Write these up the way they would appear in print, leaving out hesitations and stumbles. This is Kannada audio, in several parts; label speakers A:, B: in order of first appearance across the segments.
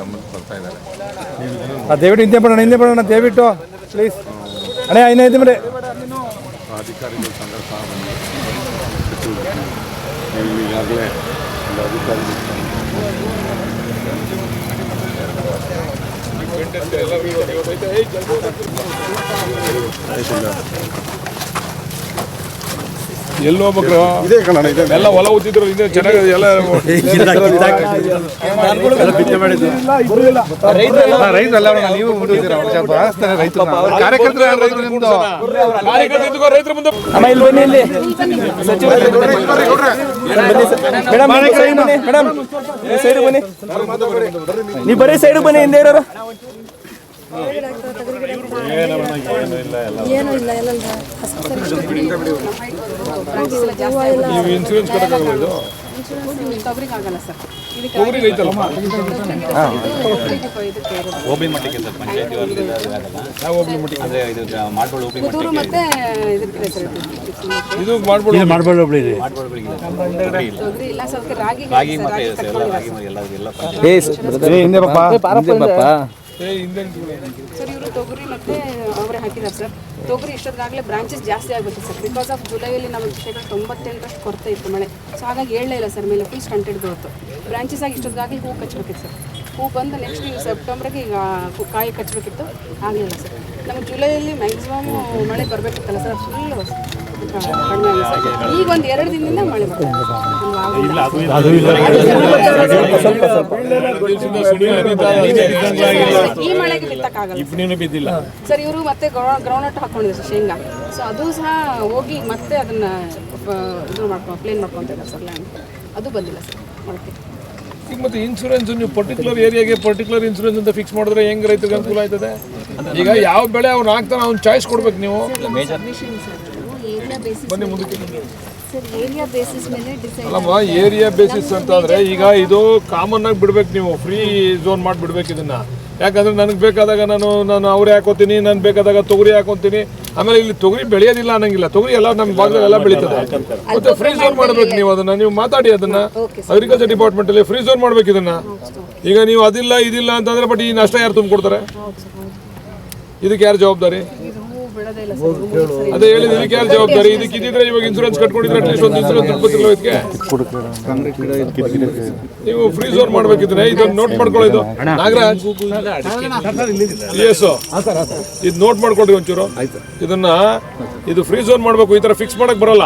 A: ಗಮನಕ್ಕೆ ಬರ್ತಾ ಇದ್ದಾರೆ.
B: ದಯವಿಟ್ಟು ಹಿಂದೆ ಬರೋಣ ದಯವಿಟ್ಟು ಪ್ಲೀಸ್ ಅಣ್ಣ ಇನ್ನೂ ಇದೆ ಮೇಡಮ್.
A: ಅಧಿಕಾರಿಗಳ ಸಂಘ ಸಹ ಈಗಾಗಲೇ ಒಂದು ಅಧಿಕಾರಿಗಳು ಎಲ್ಲೋ ಹೋಗ್ಬೇಕು ಎಲ್ಲ ಹೊಲ ಊತಿದ್ರು ಹಿಂದೆ ಚೆನ್ನಾಗಿ ಎಲ್ಲ ರೈತರಲ್ಲ ನೀವು ರೈತರ ಮುಂದೆ
B: ಮೇಡಮ್ ಸೈಡ್ ಬನ್ನಿ, ನೀವು ಬರೀ ಸೈಡ್ ಬನ್ನಿ, ಹಿಂದೆ ಇರೋರು
A: ನೀವು ಇನ್ಸೂರೆನ್ಸ್ ಕೊಡೋಕ್ಕಾಗಲ್ಲ. ಇದು ತೊಗರಿಗೆ ಐತಲ್ಲ
C: ಹೋಬಳಿ ಮಟ್ಟಕ್ಕೆ ಸರ್, ಪಂಚಾಯತಿ
A: ಹೋಬಳಿ ಮಟ್ಟಿಗೆ
C: ಅಂದರೆ ಇದು ಮಾಡ್ಬೋದು ಹೋಬಳಿ ಮಟ್ಟಕ್ಕೆ
A: ಇದು ಮಾಡ್ಬೋದು
C: ಮಾಡ್ಬೋಳಿಗಿಲ್ಲ ರಾಗಿ ಮಾತ್ರ ಇದೆ ಸರ್, ಎಲ್ಲ ರಾಗಿ ಎಲ್ಲ
B: ಹಿಂದೆ ಪಾಪ
D: ಸರ್ ಇವರು ತೊಗರಿ ಮತ್ತೆ ಅವರೇ ಹಾಕಿದ್ದಾರೆ ಸರ್. ತೊಗರಿ ಇಷ್ಟೊತ್ತಾಗಲೇ ಬ್ರಾಂಚಸ್ ಜಾಸ್ತಿ ಆಗುತ್ತೆ ಸರ್. ಬಿಕಾಸ್ ಆಫ್ ಜುಲೈಯಲ್ಲಿ ನಮಗೆ 98% ಕೊರತೆ ಇತ್ತು ಮಳೆ. ಸೊ ಹಾಗಾಗಿ ಹೇಳಲೇ ಇಲ್ಲ ಸರ್, ಮೇಲೆ ಫುಲ್ ಸ್ಟಂಟೆಡ್ ಬರುತ್ತೆ. ಬ್ರಾಂಚಸ್ ಆಗಿ ಇಷ್ಟೊತ್ತಾಗಲೇ ಹೂ ಕಚ್ಚಬೇಕಿತ್ತು ಸರ್. ಹೂ ಬಂದು ನೆಕ್ಸ್ಟ್ ಈಗ ಸೆಪ್ಟೆಂಬರ್ಗೆ ಈಗ ಕಾಯಿ ಕಚ್ಚಬೇಕಿತ್ತು, ಆಗಲಿಲ್ಲ ಸರ್. ನಮಗೆ ಜುಲೈಯಲ್ಲಿ ಮ್ಯಾಕ್ಸಿಮಮ್ ಮಳೆ ಬರಬೇಕಿತ್ತಲ್ಲ ಸರ್, ಫುಲ್ ಕಡಿಮೆ ಆಗಿದೆ ಸರ್. ಈಗ ಒಂದು 2 ದಿನದಿಂದ ಮಳೆ ಬರ್ತದೆ. ಈ ಮಳೆಗೆ ಬಿತ್ತಕ್ಕಾಗಲ್ಲ ಸರ್. ಇವರು ಮತ್ತೆ ಗ್ರೌಂಡ್ನಟ್ ಹಾಕೊಂಡಿದ್ದಾರೆ ಸರ್, ಶೇಂಗಾ. ಸೊ ಅದು ಸಹ ಹೋಗಿ ಮತ್ತೆ ಅದನ್ನ ಇದು ಪ್ಲೇನ್ ಮಾಡ್ಕೊತಿದ್ದಾರೆ ಸರ್, ಲ್ಯಾಂಡ್. ಅದು ಬಂದಿಲ್ಲ ಸರ್ ಮೊಳಕೆ.
A: ಈಗ ಮತ್ತೆ ಇನ್ಸೂರೆನ್ಸ್ ನೀವು ಪರ್ಟಿಕ್ಯುಲರ್ ಏರಿಯಾಗೆ ಪರ್ಟಿಕ್ಯುಲರ್ ಇನ್ಸೂರೆನ್ಸ್ ಅಂತ ಫಿಕ್ಸ್ ಮಾಡಿದ್ರೆ ಹೆಂಗ್ ರೈತರಿಗೆ ಅನುಕೂಲ ಆಯ್ತದೆ? ಈಗ ಯಾವ ಬೆಳೆ ಅವ್ನು ಹಾಕ್ತಾನೆ ಅವ್ನು ಚಾಯ್ಸ್ ಕೊಡ್ಬೇಕು ನೀವು. ಬನ್ನಿ ಮುಂದಕ್ಕೆ. ಅಲ್ಲಮ್ಮ, ಏರಿಯಾ ಬೇಸಿಸ್ ಅಂತ ಅಂದ್ರೆ ಈಗ ಇದು ಕಾಮನ್ ಆಗಿ ಬಿಡ್ಬೇಕು, ನೀವು ಫ್ರೀ ಝೋನ್ ಮಾಡಿ ಬಿಡ್ಬೇಕು ಇದನ್ನ. ಯಾಕಂದ್ರೆ ನನಗೆ ಬೇಕಾದಾಗ ನಾನು ಅವರೇ ಹಾಕೋತೀನಿ, ನಾನು ಬೇಕಾದಾಗ ತೊಗರಿ ಹಾಕೋತೀನಿ. ಆಮೇಲೆ ಇಲ್ಲಿ ತೊಗರಿ ಬೆಳೆಯೋದಿಲ್ಲ ಅನ್ನಂಗಿಲ್ಲ, ತೊಗರಿ ಎಲ್ಲ ನಮ್ಮ ಭಾಗದಲ್ಲಿ ಎಲ್ಲ ಬೆಳೀತದೆ. ಮತ್ತೆ ಫ್ರೀ ಝೋನ್ ಮಾಡ್ಬೇಕು ನೀವು ಅದನ್ನ. ನೀವು ಮಾತಾಡಿ ಅದನ್ನ ಅಗ್ರಿಕಲ್ಚರ್ ಡಿಪಾರ್ಟ್ಮೆಂಟ್ ಅಲ್ಲಿ ಫ್ರೀ ಝೋನ್ ಮಾಡ್ಬೇಕು ಇದನ್ನ. ಈಗ ನೀವು ಅದಿಲ್ಲ ಇದಿಲ್ಲ ಅಂತಂದ್ರೆ ಬಟ್ ಈ ನಷ್ಟ ಯಾರು ತುಂಬಿಕೊಡ್ತಾರೆ? ಇದಕ್ಕೆ ಯಾರು ಜವಾಬ್ದಾರಿ? ಅದೇ ಹೇಳಿದ್ರೆ ಇದಕ್ಕೆ ಯಾರು ಜವಾಬ್ದಾರಿ? ಇದಕ್ಕೆ ಇದ್ದಿದ್ರೆ ಇವಾಗ ಇನ್ಸೂರೆನ್ಸ್ ಕಟ್ಕೊಂಡಿದ್ರೆ ಅಟ್ಲೀಸ್ಟ್ ಒಂದು ಇನ್ಸೂರೆನ್ಸ್ ದುಡ್ಡು ಇದಕ್ಕೆ. ನೀವು ಫ್ರೀ ಝೋನ್ ಮಾಡ್ಬೇಕಿದ್ರೆ ಇದನ್ನ ನೋಟ್ ಮಾಡ್ಕೊಳ್ಳಿ. ಇದು ನಾಗರಾಜ್ ಇದು ನೋಟ್ ಮಾಡ್ಕೊಳ್ರಿ ಒಂಚೂರು. ಇದು ಫ್ರೀ ಝೋನ್ ಮಾಡ್ಬೇಕು. ಈ ತರ ಫಿಕ್ಸ್ ಮಾಡಕ್ ಬರಲ್ಲ.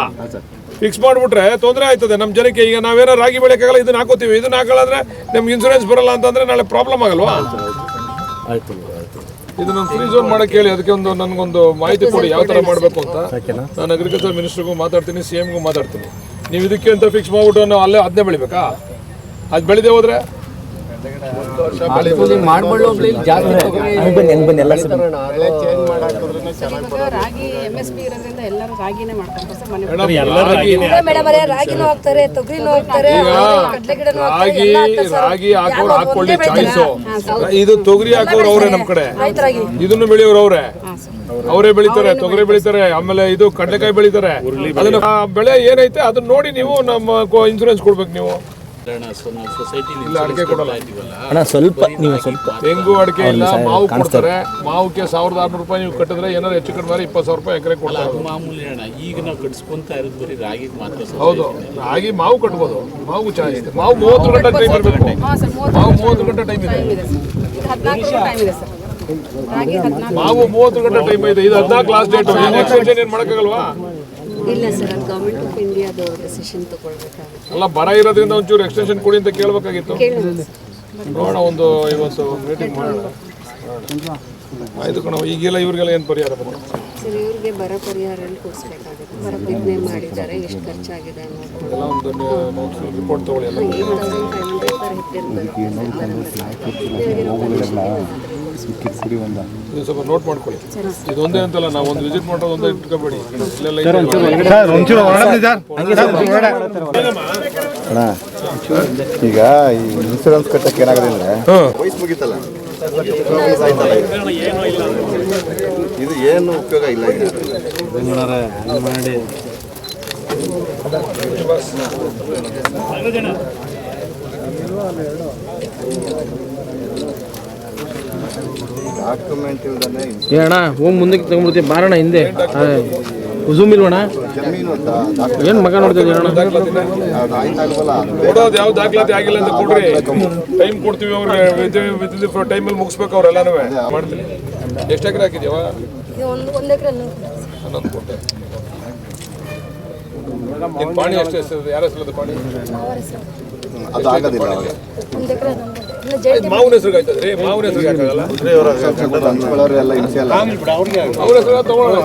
A: ಫಿಕ್ಸ್ ಮಾಡ್ಬಿಟ್ರೆ ತೊಂದರೆ ಆಯ್ತದೆ ನಮ್ಮ ಜನಕ್ಕೆ. ಈಗ ನಾವೇನೋ ರಾಗಿ ಬೆಳೆಯಕ್ಕಾಗಲ್ಲ, ಇದನ್ನ ಹಾಕೋತೀವಿ. ಇದನ್ನ ಹಾಕೊಳ್ಳೋದ್ರೆ ನಮ್ಗೆ ಇನ್ಸೂರೆನ್ಸ್ ಬರಲ್ಲ ಅಂತಂದ್ರೆ ನಾಳೆ ಪ್ರಾಬ್ಲಮ್ ಆಗಲ್ವಾ? ಇದನ್ನ ಫ್ರೀ ಝೋನ್ ಮಾಡಕ್ಕೆ ಹೇಳಿ. ಅದಕ್ಕೆ ನನಗೊಂದು ಮಾಹಿತಿ ಕೊಡಿ ಯಾವ ಥರ ಮಾಡಬೇಕು ಅಂತ. ನಾನು ಅಗ್ರಿಕಲ್ಚರ್ ಮಿನಿಸ್ಟರ್ಗೂ ಮಾತಾಡ್ತೀನಿ, CMಗೂ ಮಾತಾಡ್ತೀನಿ. ನೀವು ಇದಕ್ಕೆ ಅಂತ ಫಿಕ್ಸ್ ಮಾಡ್ಬಿಟ್ಟು ನಾವು ಅಲ್ಲೇ ಅದನ್ನೇ ಬೆಳಿಬೇಕಾ? ಅದು ಬೆಳೆದೇ ಹೋದ್ರೆ
D: ರಾಗಿ MSP ಇರೋದ್ರಿಂದ ಎಲ್ಲರೂ ರಾಗಿನೇ ಮಾಡ್ತಾರೆ ಸರ್.
A: ರಾಗಿ ಹಾಕೋರು ಹಾಕೊಳ್ಳಿ ಚಾಯ್ಸು. ಇದು ತೊಗರಿ ಹಾಕೋರು ಅವರೇ, ನಮ್ಮ ಕಡೆ ಇದನ್ನು ಬೆಳೆಯೋರು ಅವರೇ ಬೆಳಿತಾರೆ. ತೊಗರಿ ಬೆಳಿತಾರೆ, ಆಮೇಲೆ ಇದು ಕಡಲೆಕಾಯಿ ಬೆಳಿತಾರೆ. ಅದನ್ನ ಬೆಳೆ ಏನೈತೆ ಅದನ್ನ ನೋಡಿ ನೀವು ನಮ್ಮ ಇನ್ಸೂರೆನ್ಸ್ ಕೊಡ್ಬೇಕು. ನೀವು ಅಡಿಕೆ ಕೊಡಲ್ಲ, ತೆಂಗು ಅಡಿಕೆ ಇಲ್ಲ. ಮಾವು ಕೊಡ್ತಾರೆ. ಮಾವುಕ್ಕೆ 1600 ರೂಪಾಯಿ ನೀವು ಕಟ್ಟಿದ್ರೆ ಏನಾದ್ರು ಹೆಚ್ಚು ಕಡಿಮೆ 20,000 ರೂಪಾಯಿ ಎಕರೆ ಕೊಡ್ತಾರೆ.
C: ಮಾಮೂಲಿ ಅಣ್ಣ, ಈಗ ನಾವು ಕಟ್ಸ್ಕೊಂತ ಇರೋದು ಬರೀ ರಾಗಿ ಮಾತ್ರ.
A: ಹೌದು, ರಾಗಿ ಮಾವು ಕಟ್ಬೋದು. ಮಾವು ಚೆನ್ನಾಗಿದೆ. ಮಾವು 30 ಗಂಟೆ ಟೈಮ್ ಇರಬೇಕು. ಮಾವು 30 ಗಂಟೆ ಟೈಮ್ ಇದೆ. ಮಾವು 30 ಗಂಟೆ ಟೈಮ್ ಇದೆ. ಇದು 14 ಲಾಸ್ಟ್ ಡೇಟ್. ಎಕ್ಸ್ಟೆನ್ಷನ್ ಏನು ಮಾಡೋಕ್ಕಾಗಲ್ವಾ?
D: ಇಲ್ಲ ಸರ್, ಅದು ಗವರ್ನಮೆಂಟ್ ಆಫ್ ಇಂಡಿಯಾದ ಡಿಸಿಷನ್ ತಗೊಳ್ಬೇಕಾಗುತ್ತೆ.
A: ಅಲ್ಲ, ಬರ ಇರೋದ್ರಿಂದ ಒಂಚೂರು ಎಕ್ಸ್ಟೆನ್ಷನ್ ಕೊಡಿ ಅಂತ ಕೇಳಬೇಕಾಗಿತ್ತು. ನೋಡೋಣ, ಇವತ್ತು ಮೀಟಿಂಗ್ ಮಾಡೋಣ. ಆಯ್ತು ಕಣ. ಈಗೆಲ್ಲ ಇವ್ರಿಗೆಲ್ಲ ಏನು ಪರಿಹಾರ ಬರುತ್ತೆ
D: ಸರ್? ಇವ್ರಿಗೆ ಬರ ಪರಿಹಾರ ಕೊಡಿಸ್ಬೇಕಾಗುತ್ತೆ. ಬರ ಬಿತ್ತನೆ ಮಾಡಿದ್ದಾರೆ, ಎಷ್ಟು ಖರ್ಚಾಗಿದೆ ಅನ್ನೋದು
A: ಎಲ್ಲ ಒಂದು ರಿಪೋರ್ಟ್ ತಗೊಳ್ಳಿ. ಎಲ್ಲ
D: 8,500 per hectare
A: ಇದು ಸ್ವಲ್ಪ ನೋಟ್ ಮಾಡ್ಕೊಳ್ಳಿ. ಇದೊಂದೇ ಅಂತಲ್ಲ, ನಾವು ಒಂದು ವಿಸಿಟ್ ಮಾಡೋದು ಒಂದೇ ಇಟ್ಕೋಬೇಡಿ.
E: ಈಗ ಈ ಇನ್ಸೂರೆನ್ಸ್ ಕಟ್ಟಕ್ಕೆ ಏನಾಗೋದಿಲ್ಲ, ವಯಸ್ಸು ಮುಗಿತಲ್ಲ, ಇದು ಏನು ಉಪಯೋಗ ಇಲ್ಲ. ಈಗ ಡಾಕ್ಯುಮೆಂಟ್ ಇಲ್ದೇ
B: ಏ ಅಣ್ಣ ಹೋಗಿ ಮುಂದಕ್ಕೆ ತಗೊಂಡ್ಬಿಡ್ತೀವಿ ಬಾರಣ ಹಿಂದೆ ಝೂಮ್ ಇಲ್ವಣ್ಣ
E: ಜಮೀನು ಅಂತ
B: ಏನು ಮಗ ನೋಡ್ತಿದ್ದೀವಿ ಅಣ್ಣ
E: ಆಯ್ತಾಗಲ್ಲ
A: ಕೊಡೋದು ಯಾವ ದಾಖಲಾತಿ ಆಗಿಲ್ಲ ಅಂತ ಕೊಡ್ರಿ, ಟೈಮ್ ಕೊಡ್ತೀವಿ ಅವ್ರಿಗೆ, ವಿತ್ ಟೈಮಲ್ಲಿ ಮುಗಿಸ್ಬೇಕು ಅವ್ರೆಲ್ಲಾನು ಮಾಡ್ತೀನಿ. ಎಷ್ಟು ಎಕರೆ ಹಾಕಿದ್ಯಾವ?
F: 1 ಎಕರೆ
A: 11 ಕೊಟ್ಟೆ. ನಿನ್ನ ಪಾಣಿ ಎಷ್ಟು ಯಾರ ಹೆಸರು ಪಾಣಿ?
E: ಅದು ಆಗೋದಿಲ್ಲ ಅವ್ರಿಗೆ.
F: 1 ಎಕರೆ
A: ಮಾವನ ಹೆಸರಿಗೆ ಆಯ್ತದ್ರಿ, ಮಾವನ ಹೆಸರಿಗೆ ಹಾಕಾಗಲ್ಲ.
E: ಹಂಚ್ಕೊಳ್ಳೋರೆಲ್ಲ ಹಿಂಸೆ ಅಲ್ಲ.
A: ಅವ್ರ ಹೆಸರು ತಗೊಳ್ಳೋಣ.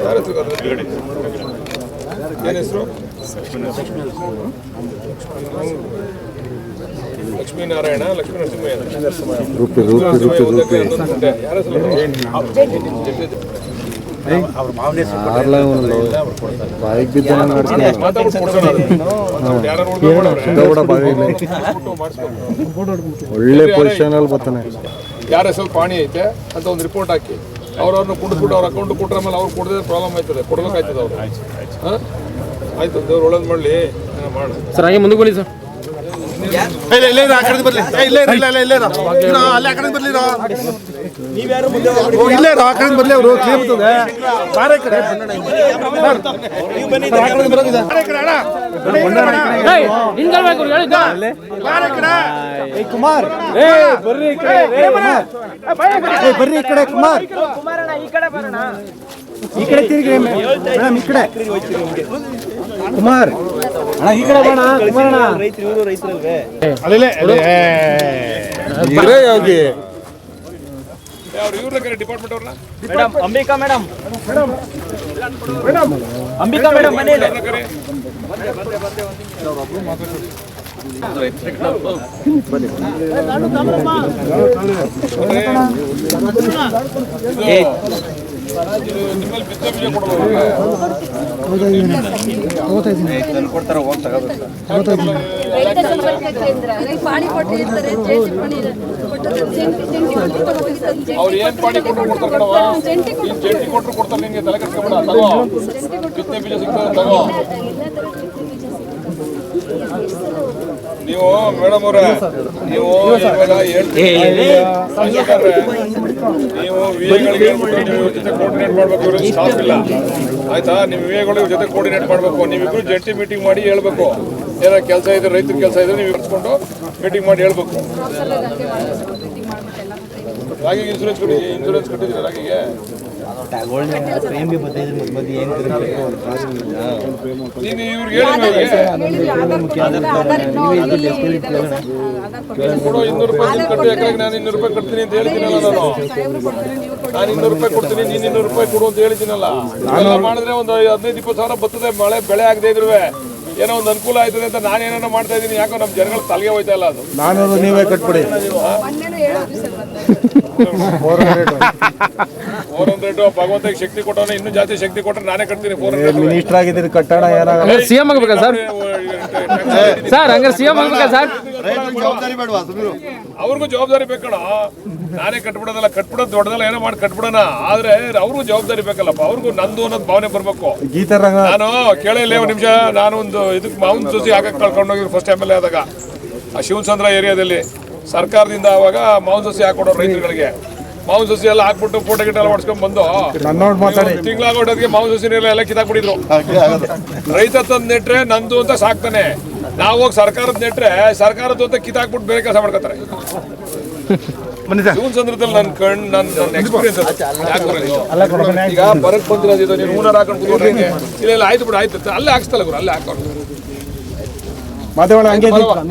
A: ಯಾರ ಹೆಸರು? ಏನು ಹೆಸರು? Lakshminarayana, Lakshmi Narasimhaiah.
E: Rupee rupee rupee rupee
A: ಯಾರ ಹೆಸರು?
E: ಬಾಯಿಗೆ ಬಿದ್ದ
A: ಮಾತಾಡ್ಬಿಟ್ಟು ಕೊಡ್ಸೋಣ ಅದು. ಯಾರು
E: ಒಳ್ಳೆ ಪೊಸಿಷನ್ ಅಲ್ಲಿ ಬರ್ತಾನೆ.
A: ಯಾರ ಹೆಸರು ಪಾಣಿ ಐತೆ ಅಂತ ಒಂದು ರಿಪೋರ್ಟ್ ಹಾಕಿ ಅವ್ರವ್ರನ್ನ ಕುಡಿದ್ಬಿಟ್ಟು ಅವ್ರ ಅಕೌಂಟ್ ಕೊಟ್ರ ಮೇಲೆ ಅವ್ರು ಕೊಡದೆ ಪ್ರಾಬ್ಲಮ್ ಆಯ್ತದೆ, ಕೊಡ್ಬೇಕಾಯ್ತದೆ ಅವ್ರು. ಹಾಂ ಆಯ್ತು, ದೇವ್ರು ಒಳ್ಳೇದು ಮಾಡಲಿ, ಮಾಡ
B: ಸರ್ ಹಾಗೆ ಮುಂದಕ್ಕೆ ಬನ್ನಿ ಸರ್.
E: ಕುಮಾರ್ ಬರ್ರಿ ಈ ಕಡೆ ಕುಮಾರ್, ಈ ಕಡೆ ತಿರುಗಿ ಮೇಡಮ್, ಈ ಕಡೆ ಕುಮಾರ್ ಅಣ್ಣ, ಈ ಕಡೆ ಬರೋಣ ಕುಮಾರ್ ಅಣ್ಣ. ಹೋಗಿ
A: ಅವ್ರು ಇವ್ರ ಡಿಪಾರ್ಟ್ಮೆಂಟ್ ಅವ್ರನ್ನ
B: ಅಂಬಿಕಾ ಮೇಡಮ್ ಅಂಬಿಕಾ ಮೇಡಮ್ ಮನೆಯಲ್ಲಿ
A: ಕರೆ. ನಿಮ್ಮಲ್ಲಿ ಬಿತ್ತ ಬೀಜ ಕೊಡ್ಬೋದು.
F: ರೈತ ಸಂಪರ್ಕ ಕೇಂದ್ರ ಪಾಣಿ ಕೊಟ್ಟಿರ್ತಾರೆ, ಜಂಟಿ ಪಾಣಿ
A: ಅವ್ರು ಏನು ಪಾಣಿ ಕೊಟ್ಟರು ಕೊಡ್ತಾರೆ ಕಣವ, ನೀನು ಜಂಟಿ ಕೊಟ್ಟರು ಕೊಡ್ತಾರೆ, ನಿನಗೆ ತಲೆ ಕಟ್ಸ್ಕೊಬೇಡ. ತಗೋ, ಬಿತ್ತನೆ ಬೀಜ ಸಿಗ್ತದೆ ತಗೋ. ನೀವು ಮೇಡಮ್ ಅವ್ರೆ, ನೀವು ಇವೆಲ್ಲ ಹೇಳ್ತೀರಿ, ನೀವು ವಿಎಗಳಿಗೆ ಹೇಳ್ಬಿಟ್ಟು ನೀವು ಇವ್ರ ಜೊತೆ ಕೋರ್ಡಿನೇಟ್ ಮಾಡ್ಬೇಕು. ಇವ್ರಿಗೆ ಸ್ಟಾಫ್ ಇಲ್ಲ ಆಯ್ತಾ, ನಿಮ್ಮ ವಿಎಗಳು ಇವ್ರ ಜೊತೆ ಕೋರ್ಡಿನೇಟ್ ಮಾಡಬೇಕು. ನೀವಿಬ್ರು ಜಂಟಿ ಮೀಟಿಂಗ್ ಮಾಡಿ ಹೇಳ್ಬೇಕು. ಏನಾರ ಕೆಲಸ ಇದೆ, ರೈತರ ಕೆಲಸ ಇದ್ರೆ ನೀವು ಇರಿಸ್ಕೊಂಡು ಮೀಟಿಂಗ್ ಮಾಡಿ ಹೇಳ್ಬೇಕು. ರಾಗಿಗೆ ಇನ್ಸೂರೆನ್ಸ್ ಕೊಟ್ಟಿದ್ದೀವಿ, ಇನ್ಸೂರೆನ್ಸ್ ಕಟ್ಟಿದ್ದೀರಾ ರಾಗಿಗೆ? ನೀನು ಇವ್ರಿಗೆ ಕೊಡೋ 200 ರೂಪಾಯಿ ಕಟ್ಟು, ಯಾಕಂದ್ರೆ ನಾನು 200 ರೂಪಾಯಿ ಕಟ್ತೀನಿ ಅಂತ ಹೇಳಿದ್ದೀನಲ್ಲ. ನಾನು 200 ರೂಪಾಯಿ ಕೊಡ್ತೀನಿ, ನೀನು 200 ರೂಪಾಯಿ ಕೊಡು ಅಂತ ಹೇಳಿದ್ದೀನಲ್ಲ. ಎಲ್ಲ ಮಾಡಿದ್ರೆ ಒಂದು 15-20 ಸಾವಿರ ಬರ್ತದೆ. ಮಳೆ ಬೆಳೆ ಆಗದೆ ಇದ್ರುವೆ ಏನೋ ಒಂದು ಅನುಕೂಲ ಆಯ್ತದೆ ಅಂತ ನಾನೇನೋ ಮಾಡ್ತಾ ಇದ್ದೀನಿ. ಯಾಕೋ ನಮ್ಮ ಜನಗಳ ತಲೆಗೆ ಹೋಯ್ತಾ ಇಲ್ಲ ಅದು.
E: ನಾನು ನೀವೇ ಕಟ್ಬಿಡಿ.
A: 400 ಭಗವಂತಗೆ ಶಕ್ತಿ ಕೊಟ್ಟವನ, ಇನ್ನೂ ಜಾಸ್ತಿ ಶಕ್ತಿ ಕೊಟ್ಟರೆ ನಾನೇ ಕಟ್ತೀನಿ. 400
E: ಮಿನಿಸ್ಟರ್ ಆಗಿದ್ದೀರಿ, ಕಟ್ಟಣ ಏನಾಗಲ್ಲ.
B: ಸಿಎಂ ಆಗ್ಬೇಕಾ ಸರ್? ಸರ್ ಹಂಗಾರೆ ಸಿಎಂ ಆಗ್ಬೇಕಾ ಸರ್?
E: ಜವಾಬ್ದಾರಿ ಬೇಡವಾ?
A: ಅವ್ರಿಗೂ ಜವಾಬ್ದಾರಿ ಬೇಕಣ. ನಾನೇ ಕಟ್ಬಿಡೋದಲ್ಲ, ಕಟ್ಬಿಡೋದು ದೊಡ್ಡದಲ್ಲ, ಏನೋ ಮಾಡಿ ಕಟ್ಬಿಡೋಣ. ಆದ್ರೆ ಅವ್ರಿಗೂ ಜವಾಬ್ದಾರಿ ಬೇಕಲ್ಲಪ್ಪ. ಅವ್ರಿಗೂ ನಂದು ಅನ್ನೋದು ಭಾವನೆ ಬರ್ಬೇಕು.
E: ಗೀತಾರಂಗ
A: ನಾನು ಕೇಳಿಲ್ಲ ಒಂದು ನಿಮಿಷ. ನಾನು ಒಂದು ಇದಕ್ಕೆ ಮಾವಿನ ಸೊಸಿ ಹಾಕಕ್ಕೆ ಕಳ್ಕೊಂಡೋಗಿ ಫಸ್ಟ್ MLA ಆದಾಗ ಆ ಶಿವಚಂದ್ರ ಏರಿಯಾದಲ್ಲಿ ಸರ್ಕಾರದಿಂದ ಅವಾಗ ಮಾವಿನ ಸೊಸಿ ಹಾಕೊಡೋರು ರೈತರುಗಳಿಗೆ. ಮಾವಿನ ಸೊಸಿ ಎಲ್ಲ ಹಾಕ್ಬಿಟ್ಟು ಫೋಟೋ ಗಿಟ ಎಲ್ಲ ಹೊಡ್ಸ್ಕೊಂಡ್ ಬಂದು ತಿಂಗಳಾಗೋಟಕ್ಕೆ ಮಾವಿನ ಸೊಸಿ ಎಲ್ಲ ಕಿತ್ತಾಕ್ಬಿಟ್ಟಿದ್ರು. ರೈತ ತಂದು ನೆಟ್ರೆ ನಂದು ಅಂತ ಸಾಕ್ತಾನೆ. ನಾವು ಹೋಗಿ ಸರ್ಕಾರದ ನೆಟ್ರೆ ಸರ್ಕಾರದ್ದು ಅಂತ ಕಿತ್ತಾಕ್ಬಿಟ್ಟು ಬೇರೆ ಕೆಲಸ ಮಾಡ್ಕೊತಾರೆ. ಶಿವಚಂದ್ರದಲ್ಲಿ ನನ್ನ ಎಕ್ಸ್ಪೀರಿಯನ್ಸ್ ಈಗ ಬರಕ್ ಬಂದಿರೋದು. ನೀನು ಹೂನಾರ ಹಾಕೊಂಡು ಕೂತ್ಕೊಂಡ್ರೆ ಇಲ್ಲ ಆಯ್ತು ಬಿಡು, ಆಯ್ತು ಅಲ್ಲೇ ಹಾಕ್ಸ್ತಲ್ಲ ಗುರು, ಅಲ್ಲೇ ಹಾಕೊಂಡು
E: ಮಾದೇವಣ್ಣ ಹಂಗೆ